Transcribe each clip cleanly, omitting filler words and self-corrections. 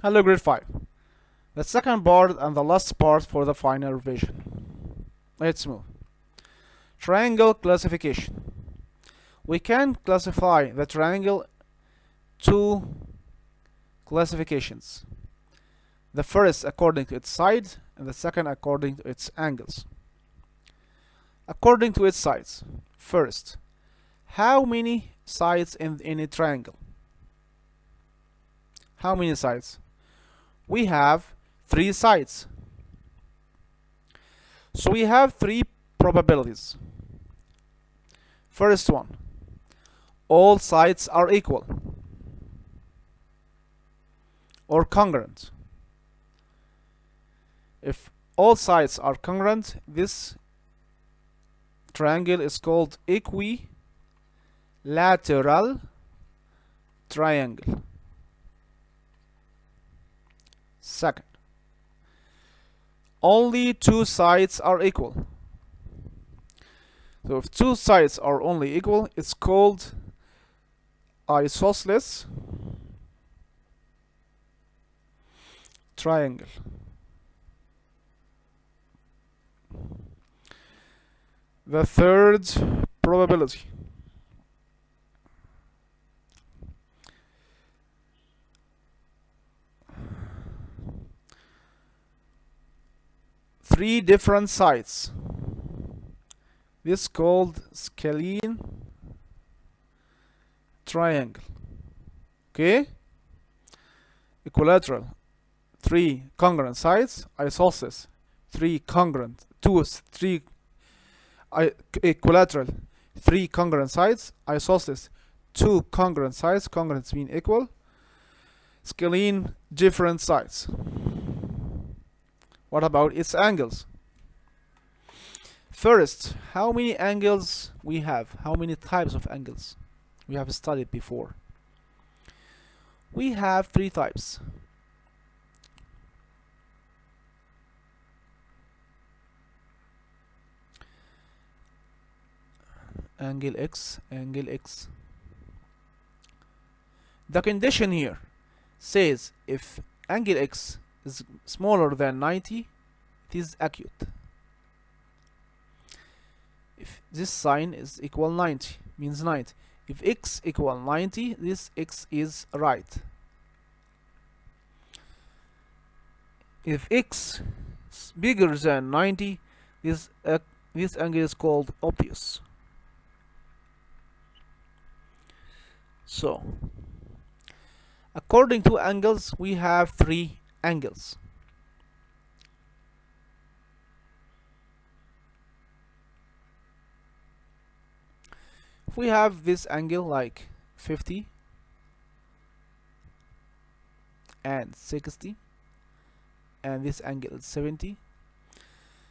Hello grade 5. The second part and the last part for the final revision. Let's move. Triangle classification. We can classify the triangle two classifications. The first according to its sides and the second according to its angles. According to its sides. First, how many sides in a triangle? How many sides? We have 3 sides. So we have 3 probabilities. First one, all sides are equal or congruent. If all sides are congruent, this triangle is called equilateral triangle. Second, only 2 sides are equal. So if 2 sides are only equal, it's called isosceles triangle. The third probability, three different sides. This is called scalene triangle. Okay? Equilateral, 3 congruent sides. Isosceles, 3 congruent, 3 equilateral, 3 congruent sides. Isosceles, 2 congruent sides. Congruent mean equal. Scalene, different sides. What about its angles? First, how many angles we have? How many types of angles? We have studied before. We have 3 types. Angle X, angle X. The condition here says if angle X is smaller than 90, it is acute. If this sign is equal 90, means 90. If x equal 90, this x is right. If x is bigger than 90, this angle is called obtuse. So, according to angles, we have 3 angles. If we have this angle like 50 and 60 and this angle is 70,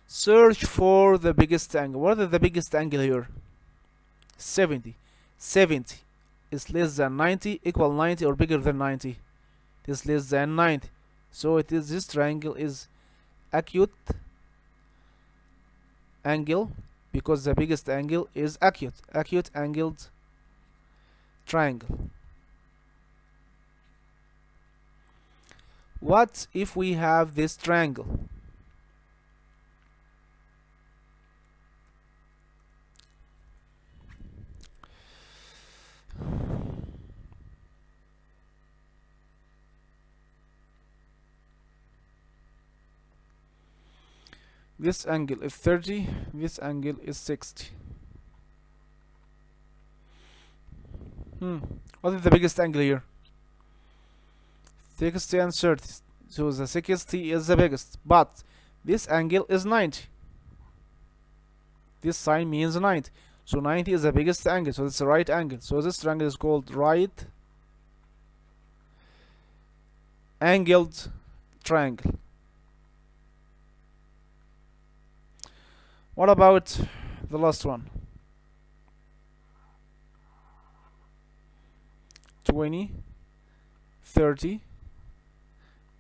search for the biggest angle. What is the biggest angle here? 70. 70 is less than 90, equal 90 or bigger than 90. It is less than 90. So it is, this triangle is acute angle because the biggest angle is acute angled triangle. What if we have this triangle? This angle is 30, this angle is 60. What is the biggest angle here? 60 and 30. So the 60 is the biggest, but this angle is 90. This sign means 90. So 90 is the biggest angle, so it's the right angle. So this triangle is called right angled triangle. What about the last one? 20, 30,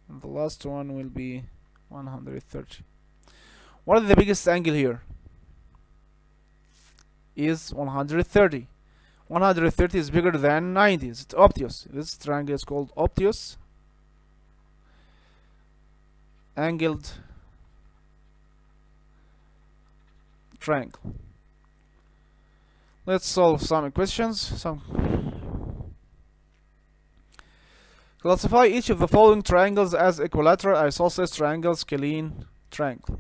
and the last one will be 130. What is the biggest angle here? Is 130. 130 is bigger than 90. It's obtuse. This triangle is called obtuse angled triangle. Let's solve some questions. Classify each of the following triangles as equilateral, isosceles triangle, scalene triangle.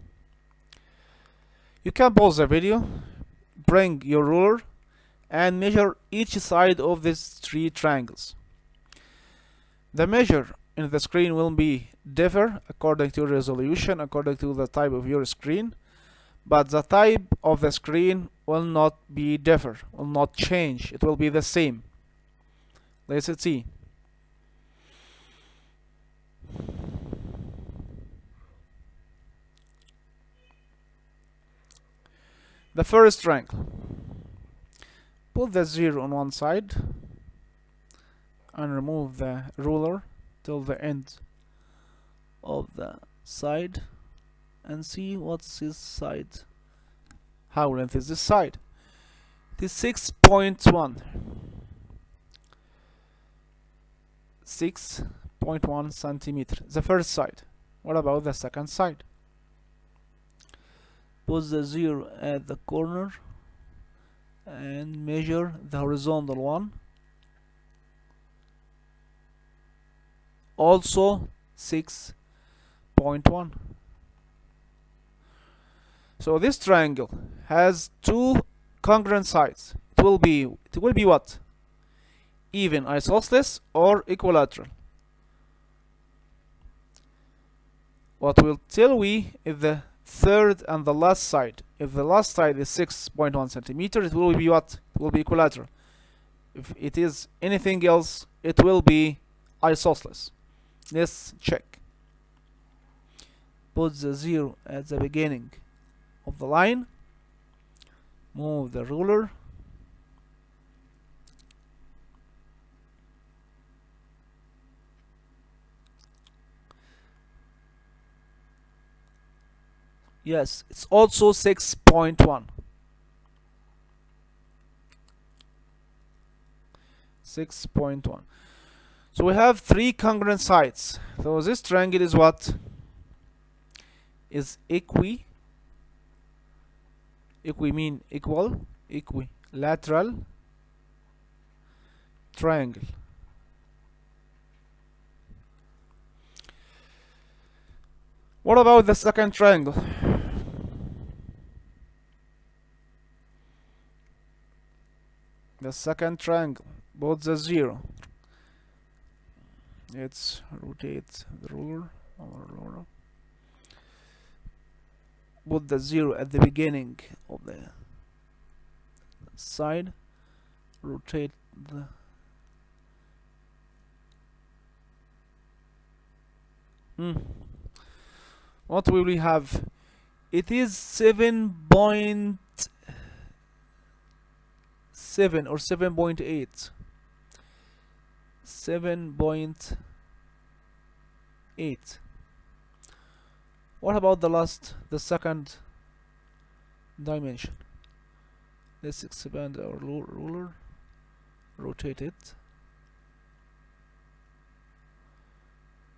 You can pause the video, bring your ruler, and measure each side of these three triangles. The measure in the screen will be differ according to resolution, according to the type of your screen, but the type of the screen will not be differ, will not change, it will be the same. Let's see. The first triangle. Put the 0 on one side and remove the ruler till the end of the side and see what's this side. How length is this side? It is 6.1. 6.1 centimeter. The first side. What about the second side? Put the 0 at the corner and measure the horizontal one. Also 6.1. So this triangle has two congruent sides. It will be what? Even, isosceles, or equilateral. What will tell we is the third and the last side. If the last side is 6.1 centimeter, it will be what? It will be equilateral. If it is anything else, it will be isosceles. Let's check. Put the 0 at the beginning of the line. Move the ruler. Yes, it's also 6.1. 6.1. So we have three congruent sides. So this triangle is what? Is equi mean equal, equilateral triangle. What about the second triangle? The second triangle, both the 0. Let's rotate the ruler. Put the 0 at the beginning of the side. Rotate the what will we have? It is 7.7 or 7.8. 7.8. What about the second dimension? Let's expand our ruler, rotate it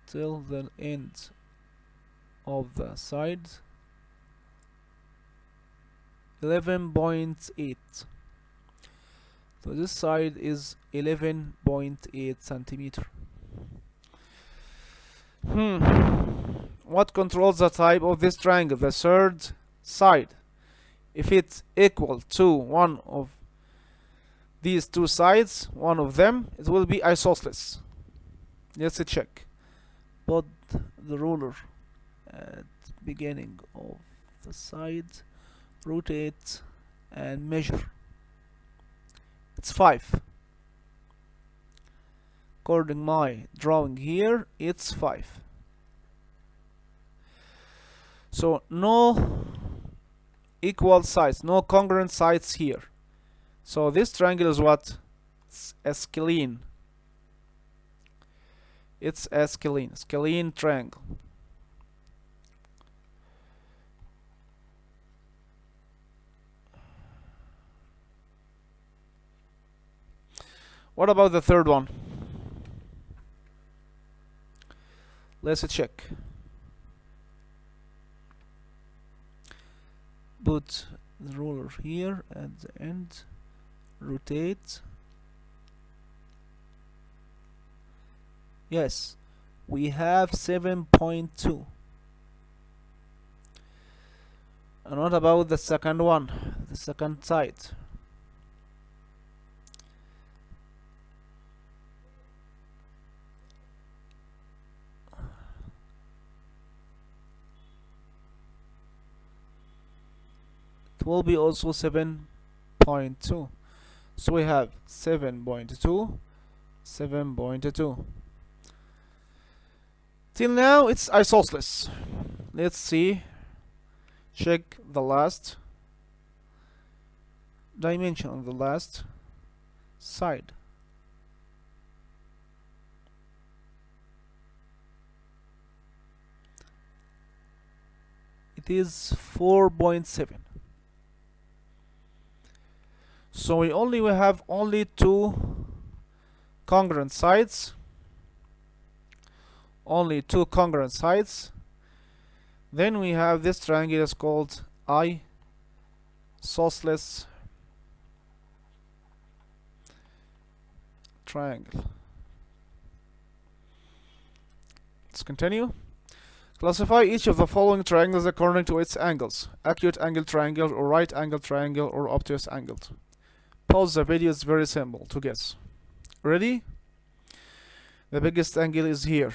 till the end of the side. 11.8. So this side is 11.8 centimeter. What controls the type of this triangle? The third side. If it's equal to one of these two sides, one of them, it will be isosceles. Let's check. Put the ruler at beginning of the side, rotate and measure. It's 5. According to my drawing here, it's 5. So no equal sides, no congruent sides here. So this triangle is what? It's a scalene. It's a scalene triangle. What about the third one? Let's check. put the ruler here at the end, rotate. Yes, we have 7.2. And what about the second one, the second side? It will be also 7.2. So we have 7.2, 7.2. Till now it's isosceles. Let's see. Check the last dimension on the last side. It is 4.7. So we have only two congruent sides. Only two congruent sides. Then we have this triangle is called isosceles triangle. Let's continue. Classify each of the following triangles according to its angles: acute angle triangle, or right angle triangle, or obtuse angle. Pause the video, it's very simple to guess. Ready? The biggest angle is here,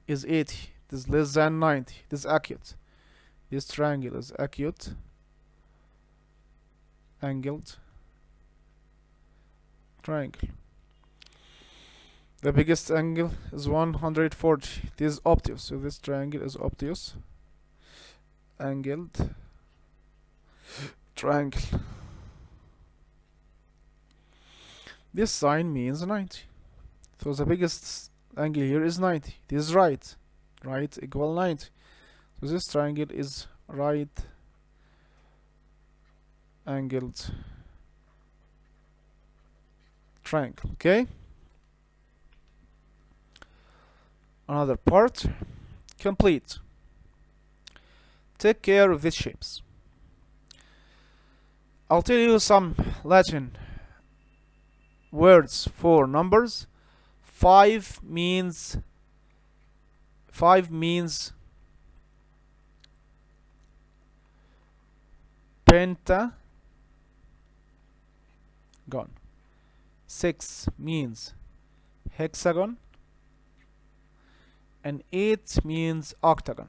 is 80. It is less than 90. It is acute. This triangle is acute angled triangle. The biggest angle is 140. It is obtuse. So this triangle is obtuse angled triangle. This sign means 90. So the biggest angle here is 90. It is right. Right equal 90. So this triangle is right angled triangle. Okay? Another part. Complete. Take care of these shapes. I'll tell you some Latin words for numbers. 5 means pentagon. 6 means hexagon, and 8 means octagon.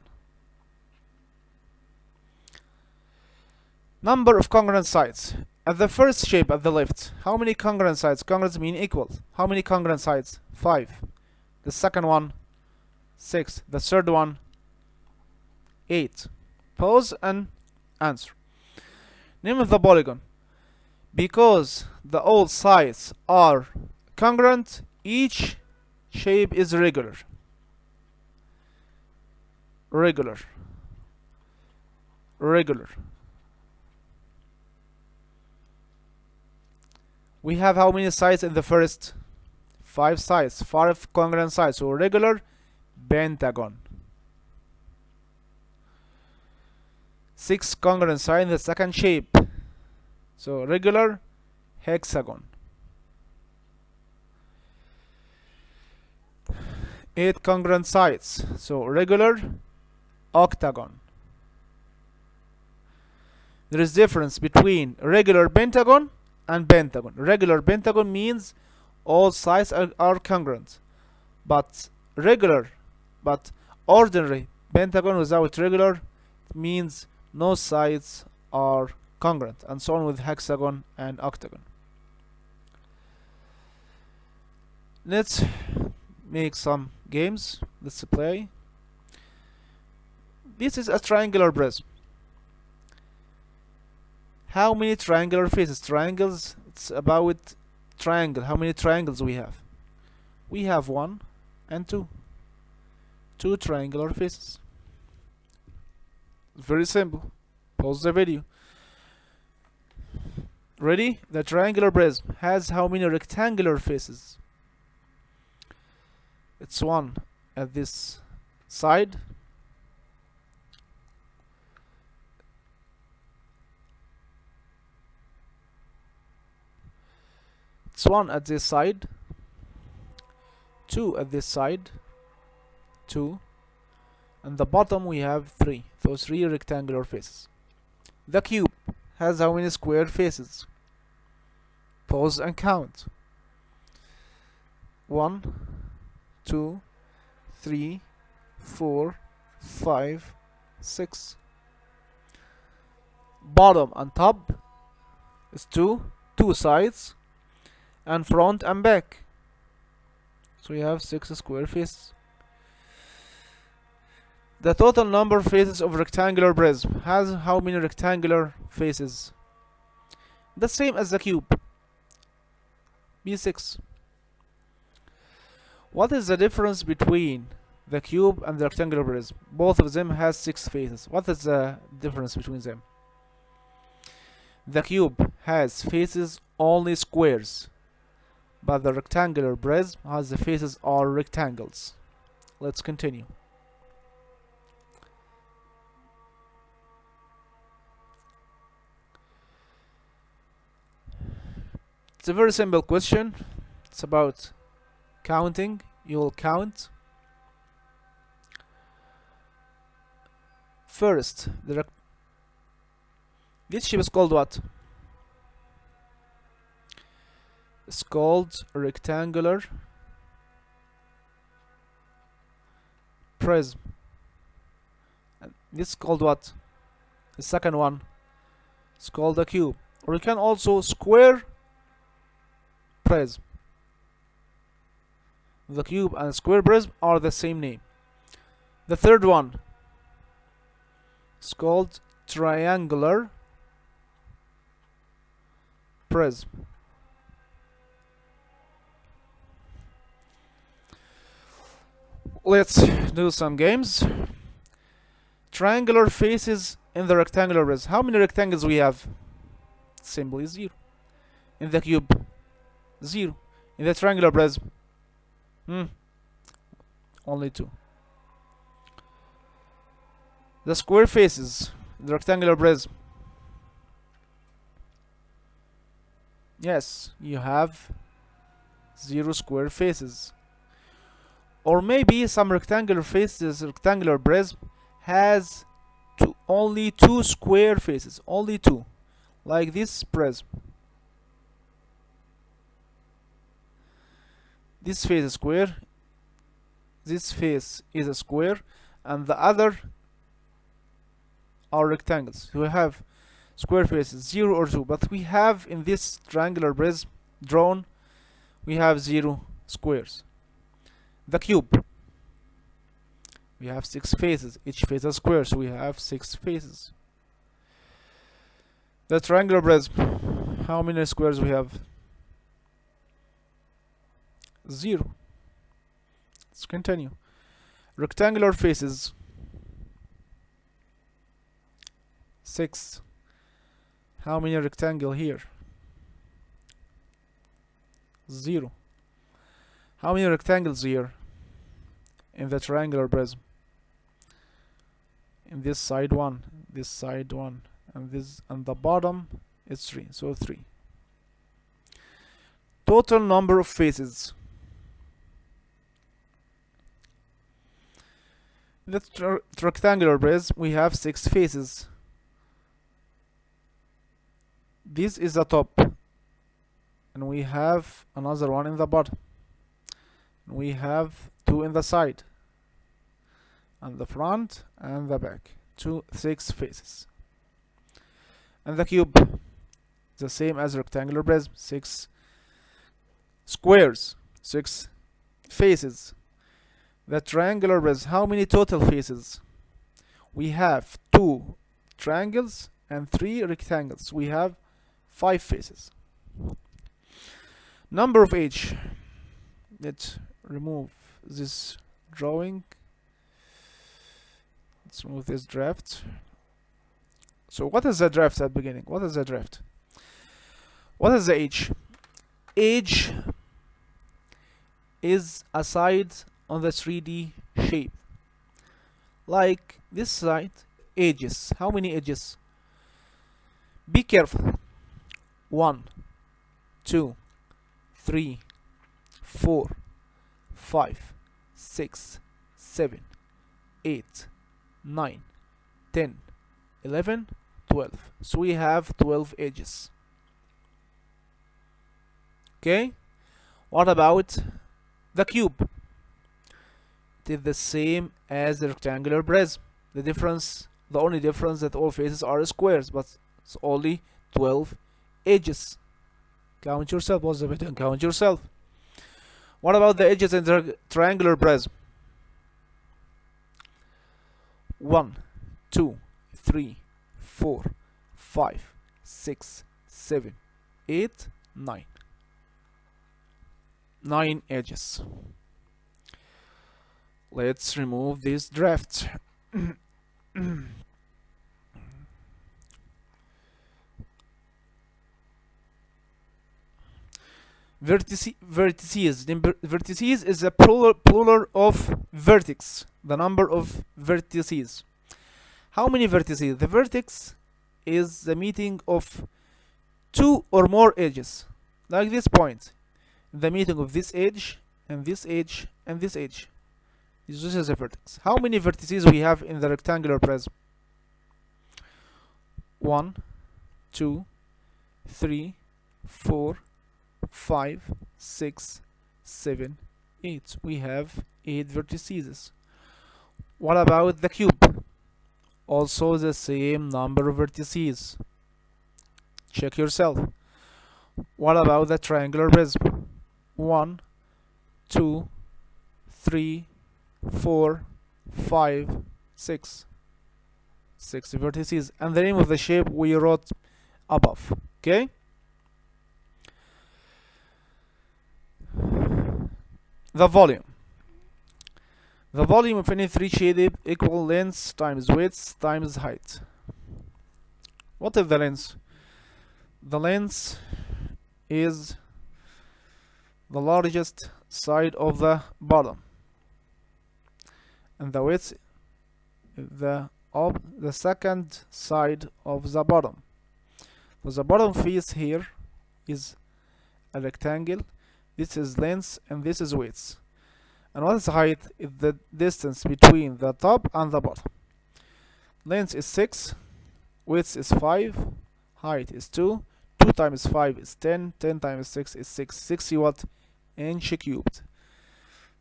Number of congruent sides. At the first shape at the left, how many congruent sides? Congruent mean equal. How many congruent sides? 5. The second one, 6. The third one, 8. Pause and answer. Name of the polygon. Because the all sides are congruent, each shape is regular. Regular. We have how many sides in the first? 5 sides, 5 congruent sides. So regular pentagon. 6 congruent sides in the second shape. So regular hexagon. 8 congruent sides. So regular octagon. There is difference between regular pentagon and pentagon. Regular pentagon means all sides are congruent, but ordinary pentagon without regular means no sides are congruent, and so on with hexagon and octagon. Let's make some games. Let's play. This is a triangular prism. How many triangular faces? Triangles, it's about triangle. How many triangles we have? We have 1 and 2. 2 triangular faces. Very simple. Pause the video. Ready? The triangular prism has how many rectangular faces? It's 1 at this side, It's 1 at this side, 2 at this side, 2, and the bottom we have 3. So 3 rectangular faces. The cube has how many square faces? Pause and count. 1, 2, 3, 4, 5, 6. Bottom and top is 2 sides, and front and back. So we have 6 square faces. The total number of faces of rectangular prism has how many rectangular faces? The same as the cube, B6. What is the difference between the cube and the rectangular prism? Both of them has 6 faces. What is the difference between them? The cube has faces only squares, but the rectangular prism has the faces all rectangles. Let's continue. It's a very simple question. It's about counting. You'll count. First, this shape is called what? It's called rectangular prism. And this is called what? The second one is called a cube. Or you can also square prism. The cube and square prism are the same name. The third one is called triangular prism. Let's do some games. Triangular faces in the rectangular prism. How many rectangles we have? Simply 0. In the cube, 0. In the triangular prism, only 2. The square faces in the rectangular prism. Yes, you have 0 square faces. Or maybe some rectangular faces, rectangular prism has only 2 square faces, only 2, like this prism. This face is square, this face is a square, and the other are rectangles. So we have square faces 0 or 2, but we have in this triangular prism drawn, we have 0 squares. The cube, we have 6 faces, each face is square, so we have 6 faces. The triangular prism, how many squares we have? 0. Let's continue. Rectangular faces, 6. How many rectangle here? 0. How many rectangles here in the triangular prism? In this side 1, this side 1, and this, and the bottom is 3, so 3. Total number of faces. In the rectangular prism we have 6 faces. This is the top, and we have another one in the bottom. We have 2 in the side, and the front and the back. 6 faces. And the cube, the same as rectangular prism, 6 squares, 6 faces. The triangular prism, how many total faces? We have 2 triangles and 3 rectangles. We have 5 faces. Number of edge. Let's remove this drawing. Let's remove this draft. So what is the draft at the beginning? What is the draft? What is the edge? Edge is a side on the 3D shape. Like this side, edges. How many edges? Be careful. 1, 2, 3, 4, 5, 6, 7, 8, 9, 10, 11, 12. So we have 12 edges. Okay? What about the cube? It is the same as the rectangular prism. The only difference that all faces are squares, but it's only 12 edges. Count yourself. What's the bit and count yourself? What about the edges in the triangular prism? 1, 2, 3, 4, 5, 6, 7, 8, 9. 9 edges. Let's remove this draft. Vertices. Vertices is a plural of vertex. The number of vertices. How many vertices? The vertex is the meeting of two or more edges, like this point. The meeting of this edge and this edge and this edge. This is a vertex. How many vertices we have in the rectangular prism? 1, 2, 3, 4, 5, 6, 7, 8. We have 8 vertices. What about the cube? Also the same number of vertices. Check yourself. What about the triangular prism? 1, 2, 3, 4, 5, 6. 6 vertices. And the name of the shape we wrote above. Okay? The volume. The volume of any three shape equal length times width times height. What is the length? The length is the largest side of the bottom, and the width is the second side of the bottom. So the bottom face here is a rectangle. This is length and this is width. And what is height? Is the distance between the top and the bottom. Length is 6, width is 5, height is 2. 2 times 5 is 10, 10 times 6 is 60 what? Inch cubed.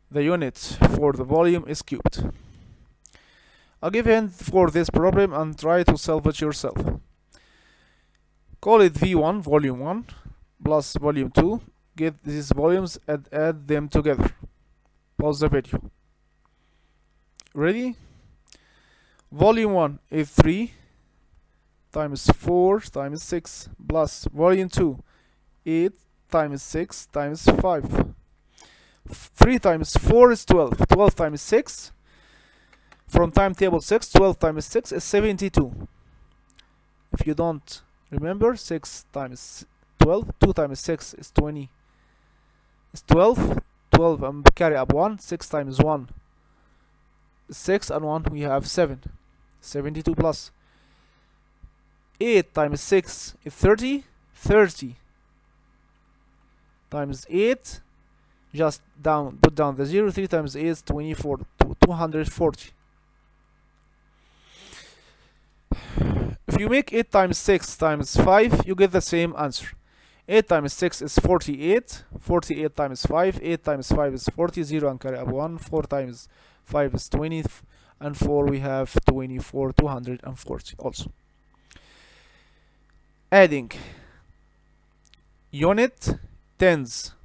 The unit for the volume is cubed. I'll give a hint for this problem and try to solve it yourself. Call it V1, volume 1, plus volume 2. Get these volumes and add them together. Pause the video. Ready? Volume 1 is 3 times 4 times 6 plus volume 2 8 times 6 times 5. 3 times 4 is 12. 12 times 6 from timetable 6. 12 times 6 is 72. If you don't remember, 6 times 12. 2 times 6 is 20. It's 12. 12 and carry up 1. 6 times 1 is 6 and 1 we have 7. 72 plus 8 times 6 is 30. 30 times 8, just put down the 0. 3 times 8 is 24. 240. If you make 8 times 6 times 5, you get the same answer. 8 times 6 is 48. 48 times 5. 8 times 5 is 40. 0 and carry up 1. 4 times 5 is 20. And 4 we have 24. 240 also. Adding. Unit tens.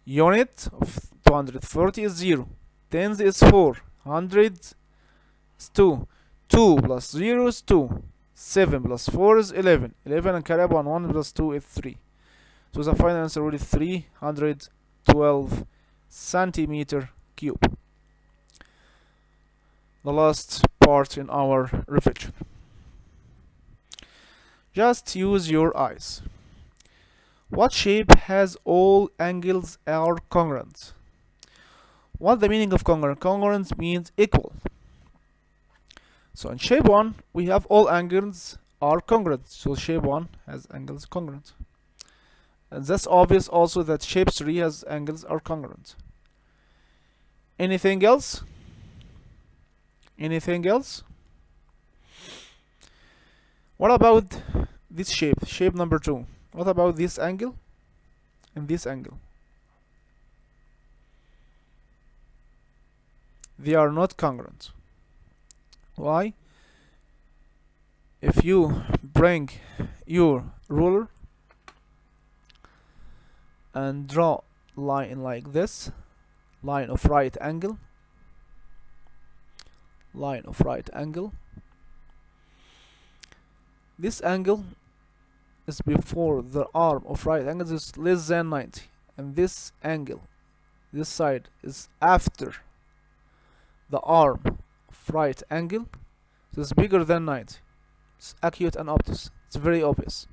Unit of 240 is 0. Tens is 4. 100 is 2. 2 plus 0 is 2. 7 plus 4 is 11. 11 and carry up 1. 1 plus 2 is 3. So the final answer will be 312 centimeter cube. The last part in our revision. Just use your eyes. What shape has all angles are congruent? What the meaning of congruent? Congruent means equal. So in shape 1, we have all angles are congruent. So shape 1 has angles congruent. And that's obvious also that shape 3 has angles are congruent. Anything else? Anything else? What about this shape? Shape number 2. What about this angle and this angle? They are not congruent. Why? If you bring your ruler and draw line like this, line of right angle, line of right angle, this angle is before the arm of right angle is less than 90, and this angle, this side, is after the arm of right angle, so it's bigger than 90. It's acute and obtuse. It's very obvious.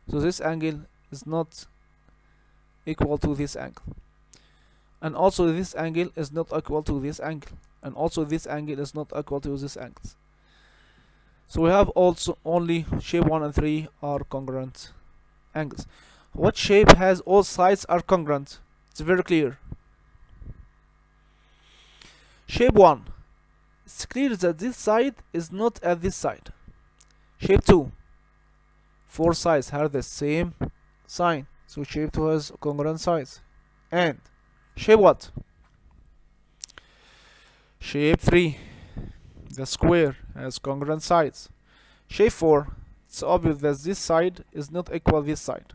So this angle is not equal to this angle, and also this angle is not equal to this angle, and also this angle is not equal to this angle. So we have also only shape 1 and 3 are congruent angles. What shape has all sides are congruent? It's very clear. Shape 1, it's clear that this side is not at this side. Shape 2, 4 sides have the same sign, so shape 2 has congruent sides. And shape what? Shape 3, the square, has congruent sides. Shape 4, it's obvious that this side is not equal this side.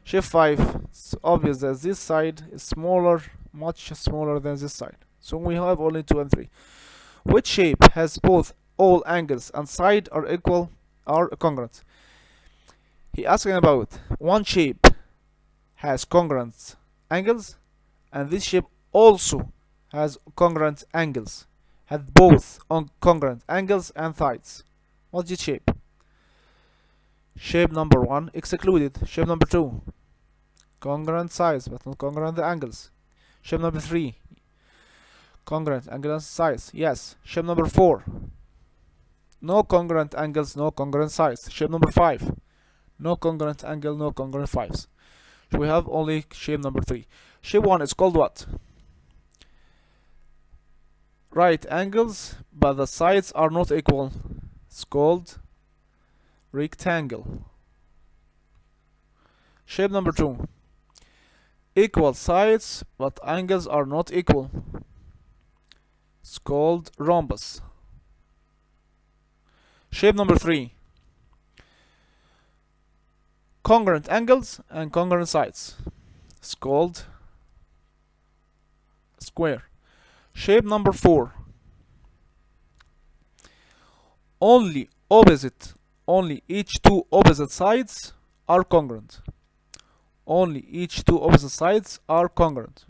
Shape 5, it's obvious that this side is smaller, much smaller than this side. So we have only 2 and 3. Which shape has both all angles and side are equal, are congruent? He asking about one shape has congruent angles, and this shape also has congruent angles, had both on congruent angles and sides. What's this shape? Shape number 1 excluded. Shape number 2, congruent sides but not congruent angles. Shape number 3, congruent angles and sides. Yes. Shape number 4, no congruent angles, no congruent sides. Shape number 5, no congruent angle, no congruent sides. So we have only shape number 3. Shape 1 is called what? Right angles, but the sides are not equal. It's called rectangle. Shape number 2, equal sides, but angles are not equal. It's called rhombus. Shape number 3, congruent angles and congruent sides. It's called square. Shape number 4, only each two opposite sides are congruent. Only each two opposite sides are congruent.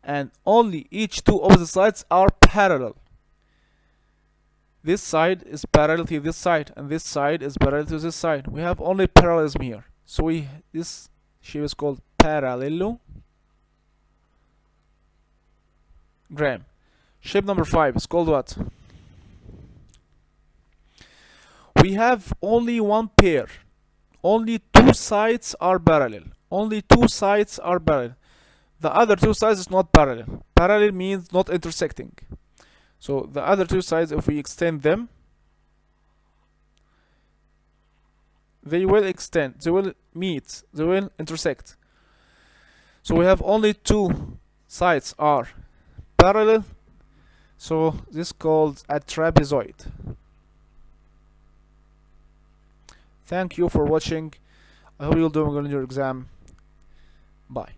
And only each two opposite sides are parallel. This side is parallel to this side, and this side is parallel to this side. We have only parallelism here. So this shape is called parallelogram. Shape number 5 is called what? We have only one pair. Only two sides are parallel. Only two sides are parallel. The other two sides is not parallel. Parallel means not intersecting. So the other two sides, if we extend them, they will extend, they will meet, they will intersect. So we have only two sides are parallel. So this is called a trapezoid. Thank you for watching. I hope you're doing well in your exam. Bye.